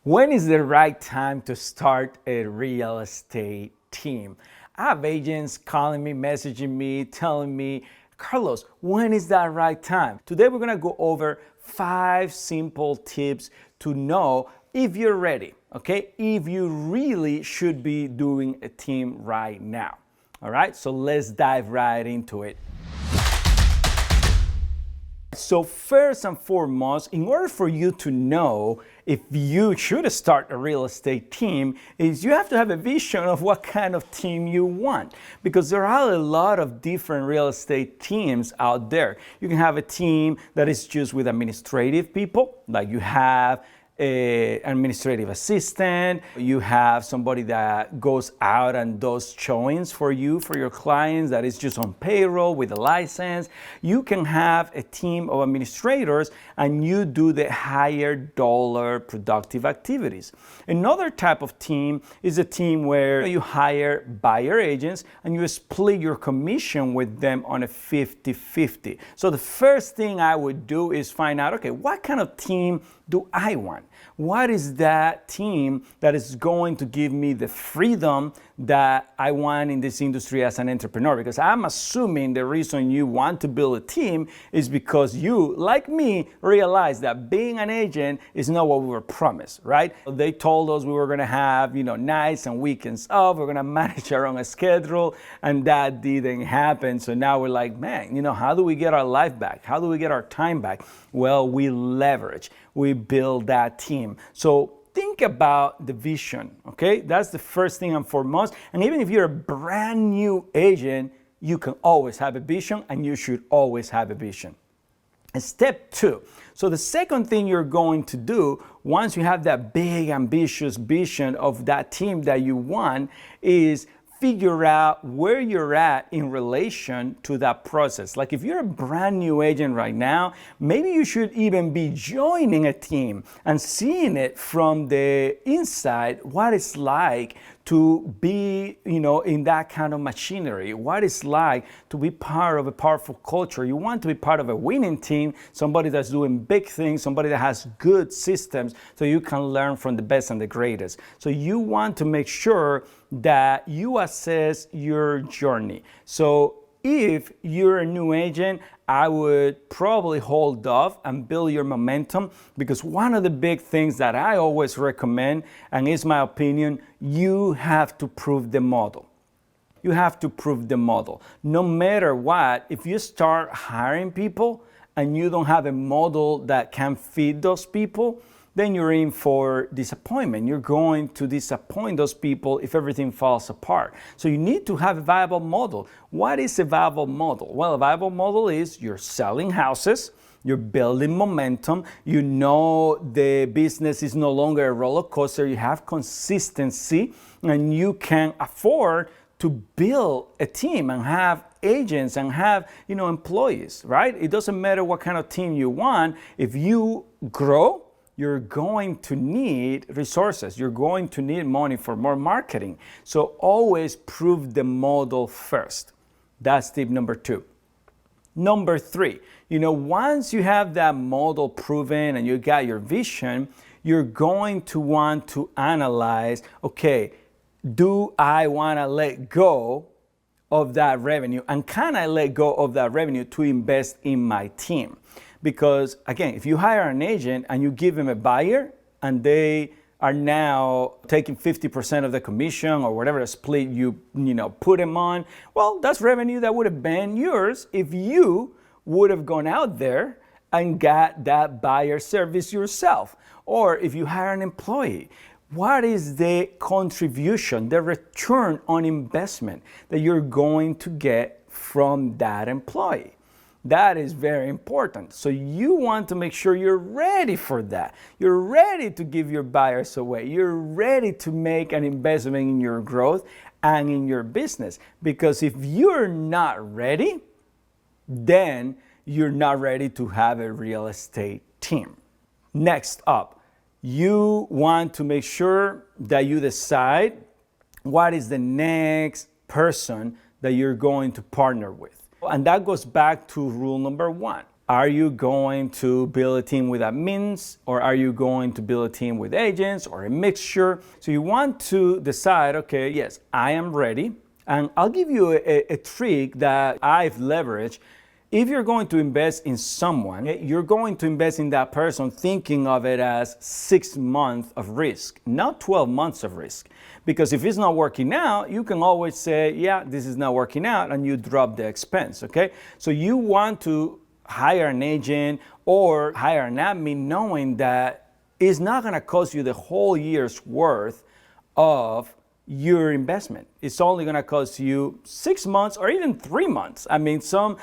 When is the right time to start a real estate team? I have agents calling me, messaging me, telling me, Carlos, when is that right time? Today we're gonna go over 5 simple tips to know if you're ready, okay? If you really should be doing a team right now. All right, so let's dive right into it. So first and foremost, in order for you to know if you should start a real estate team, is you have to have a vision of what kind of team you want. Because there are a lot of different real estate teams out there. You can have a team that is just with administrative people, like you have an administrative assistant, you have somebody that goes out and does showings for you, for your clients, that is just on payroll with a license. You can have a team of administrators and you do the higher dollar productive activities. Another type of team is a team where you hire buyer agents and you split your commission with them on a 50-50. So the first thing I would do is find out, okay, what kind of team do I want? What is that team that is going to give me the freedom that I want in this industry as an entrepreneur? Because I'm assuming the reason you want to build a team is because you, like me, realize that being an agent is not what we were promised, right? They told us we were going to have, nights and weekends off, we're going to manage our own schedule, and that didn't happen. So now we're like, man, how do we get our life back? How do we get our time back? Well, we leverage. We build that team. So think about the vision, okay? That's the first thing and foremost. And even if you're a brand new agent, you can always have a vision and you should always have a vision. And step 2. So the second thing you're going to do once you have that big, ambitious vision of that team that you want is figure out where you're at in relation to that process. Like if you're a brand new agent right now, maybe you should even be joining a team and seeing it from the inside, what it's like to be, in that kind of machinery, what it's like to be part of a powerful culture. You want to be part of a winning team, somebody that's doing big things, somebody that has good systems, so you can learn from the best and the greatest. So you want to make sure that you assess your journey. So if you're a new agent, I would probably hold off and build your momentum, because one of the big things that I always recommend, and it's my opinion, you have to prove the model. You have to prove the model. No matter what, if you start hiring people and you don't have a model that can feed those people, then you're in for disappointment. You're going to disappoint those people if everything falls apart. So you need to have a viable model. What is a viable model? Well, a viable model is you're selling houses, you're building momentum, the business is no longer a roller coaster, you have consistency, and you can afford to build a team and have agents and have employees, right? It doesn't matter what kind of team you want. If you grow, you're going to need resources. You're going to need money for more marketing. So always prove the model first. That's tip number 2. Number 3, once you have that model proven and you got your vision, you're going to want to analyze, okay, do I want to let go of that revenue? And can I let go of that revenue to invest in my team? Because again, if you hire an agent and you give them a buyer and they are now taking 50% of the commission or whatever split you put them on, well, that's revenue that would have been yours if you would have gone out there and got that buyer service yourself. Or if you hire an employee, what is the contribution, the return on investment that you're going to get from that employee? That is very important. So you want to make sure you're ready for that. You're ready to give your buyers away. You're ready to make an investment in your growth and in your business. Because if you're not ready, then you're not ready to have a real estate team. Next up, you want to make sure that you decide what is the next person that you're going to partner with. And that goes back to rule number 1. Are you going to build a team with admins, or are you going to build a team with agents, or a mixture? So you want to decide, okay, yes, I am ready. And I'll give you a trick that I've leveraged. If you're going to invest in someone, you're going to invest in that person thinking of it as 6 months of risk, not 12 months of risk. Because if it's not working out, you can always say, yeah, this is not working out, and you drop the expense, okay? So you want to hire an agent or hire an admin knowing that it's not gonna cost you the whole year's worth of your investment. It's only gonna cost you 6 months or even 3 months. I mean, some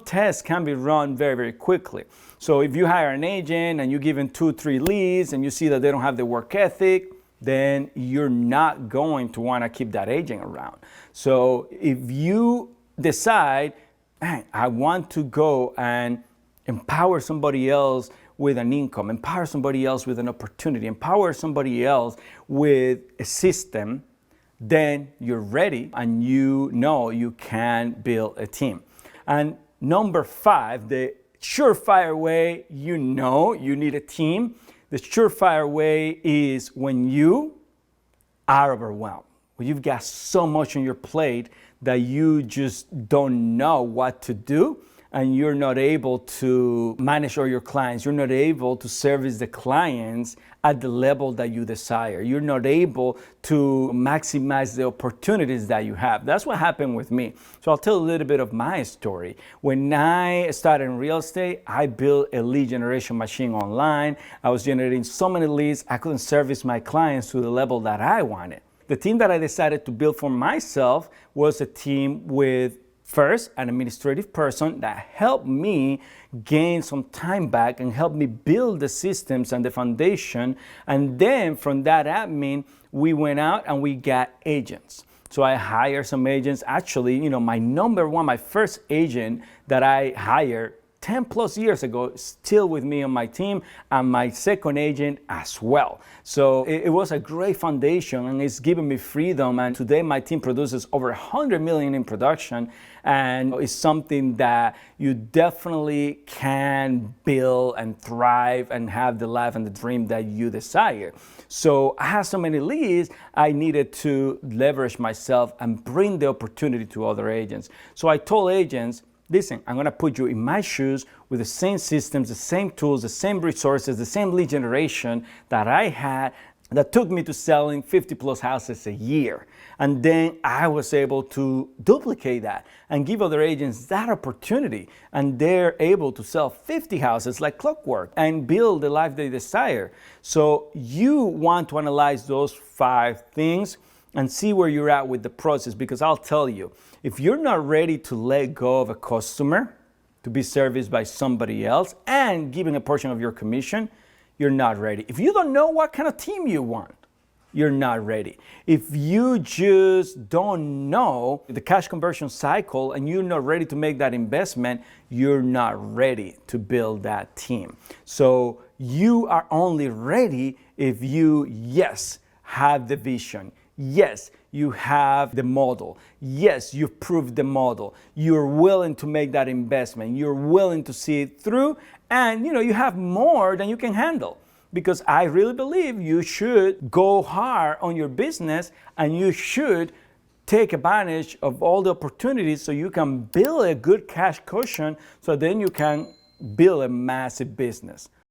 tests can be run very, very quickly. So if you hire an agent and you give them 2-3 leads and you see that they don't have the work ethic, then you're not going to wanna keep that agent around. So if you decide, man, I want to go and empower somebody else with an income, empower somebody else with an opportunity, empower somebody else with a system, then you're ready and you know you can build a team. And number 5, the surefire way you know you need a team, the surefire way is when you are overwhelmed, when you've got so much on your plate that you just don't know what to do, and you're not able to manage all your clients. You're not able to service the clients at the level that you desire. You're not able to maximize the opportunities that you have. That's what happened with me. So I'll tell a little bit of my story. When I started in real estate, I built a lead generation machine online. I was generating so many leads, I couldn't service my clients to the level that I wanted. The team that I decided to build for myself was a team with, first, an administrative person that helped me gain some time back and helped me build the systems and the foundation. And then from that admin, we went out and we got agents. So I hired some agents. Actually, my first agent that I hired 10 plus years ago, still with me on my team, and my second agent as well. So it was a great foundation, and it's given me freedom. And today my team produces over 100 million in production, and it's something that you definitely can build and thrive and have the life and the dream that you desire. So I had so many leads, I needed to leverage myself and bring the opportunity to other agents. So I told agents, listen, I'm gonna put you in my shoes with the same systems, the same tools, the same resources, the same lead generation that I had that took me to selling 50 plus houses a year. And then I was able to duplicate that and give other agents that opportunity. And they're able to sell 50 houses like clockwork and build the life they desire. So you want to analyze those 5 things and see where you're at with the process, because I'll tell you, if you're not ready to let go of a customer to be serviced by somebody else and giving a portion of your commission, you're not ready. If you don't know what kind of team you want, you're not ready. If you just don't know the cash conversion cycle and you're not ready to make that investment, you're not ready to build that team. So you are only ready if you, yes, have the vision. Yes, you have the model. Yes, you've proved the model. You're willing to make that investment. You're willing to see it through, and you have more than you can handle. Because I really believe you should go hard on your business, and you should take advantage of all the opportunities so you can build a good cash cushion, so then you can build a massive business.